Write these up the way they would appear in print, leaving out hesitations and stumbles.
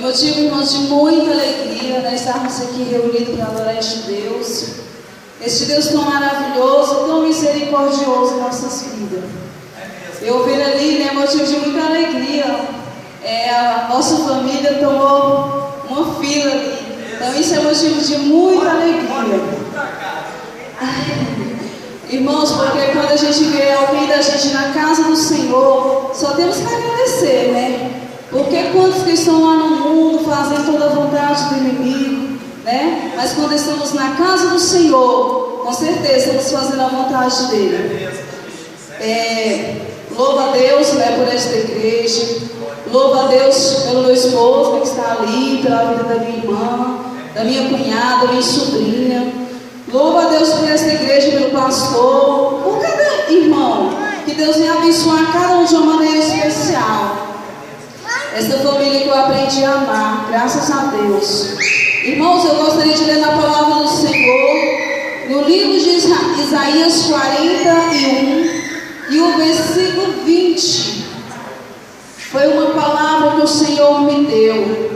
motivo, irmãos, de muita alegria, né, estarmos aqui reunidos para adorar este Deus tão maravilhoso, tão misericordioso em nossas vidas. Eu ver ali, né, motivo de muita alegria, a nossa família tomou uma fila ali, então isso é motivo de muita alegria. Irmãos, porque quando a gente vê alguém da gente na casa do Senhor, só temos que agradecer, né? Porque quantos que estão lá no mundo fazem toda a vontade do inimigo, né? Mas quando estamos na casa do Senhor, com certeza estamos fazendo a vontade dele. Louvo a Deus, né, por esta igreja. Louvo a Deus pelo meu esposo que está ali, pela vida da minha irmã, da minha cunhada, da minha sobrinha. Louvo a Deus por esta igreja, pelo pastor, por cada irmão. Que Deus venha abençoar cada um de uma maneira especial. Essa família que eu aprendi a amar, graças a Deus. Irmãos, eu gostaria de ler na palavra do Senhor, no livro de Isaías 41, e o versículo 20. Foi uma palavra que o Senhor me deu.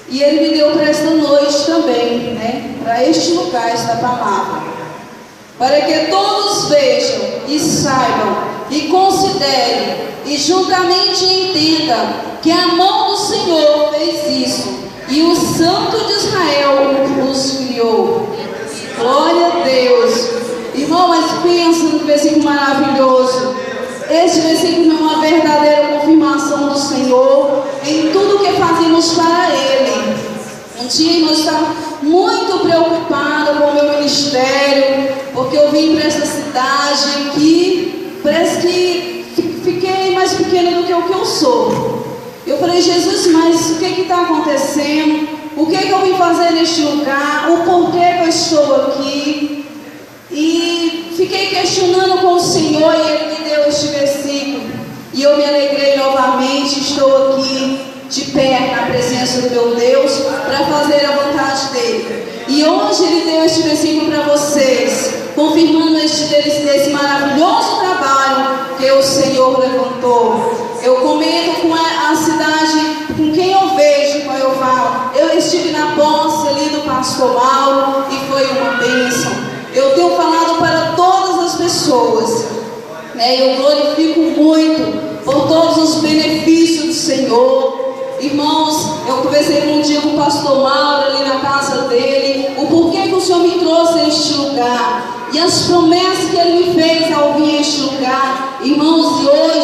E Ele me deu para esta noite também, né? Para este lugar, esta palavra. Para que todos vejam e saibam e considerem e juntamente entendam que a mão do Senhor fez isso e o Santo de Israel os criou. Glória a Deus. Irmão, mas pensa no versículo maravilhoso. Este versículo é uma verdadeira confirmação do Senhor em tudo que fazemos para Ele. Um dia, irmão, eu estava muito preocupada com o meu ministério, porque eu vim para essa cidade aqui, parece que fiquei mais pequena do que o que eu sou. Eu falei, Jesus, mas o que está acontecendo? O que eu vim fazer neste lugar? O porquê que eu estou aqui? E fiquei questionando com o Senhor e Ele me deu este versículo. E eu me alegrei novamente, estou aqui de pé na presença do meu Deus para fazer a vontade dEle. E hoje Ele deu este versículo para vocês, confirmando esse maravilhoso trabalho que o Senhor levantou. Eu comento com a cidade, com quem eu vejo, quando eu falo. Eu estive na posse ali do pastor Mauro e foi uma bênção. Eu tenho falado para todas as pessoas, né? Eu glorifico muito por todos os benefícios do Senhor. Irmãos, eu conversei um dia com o pastor Mauro ali na casa dele, o porquê que o Senhor me trouxe a este lugar e as promessas que Ele me fez ao vir a este lugar. Irmãos, e hoje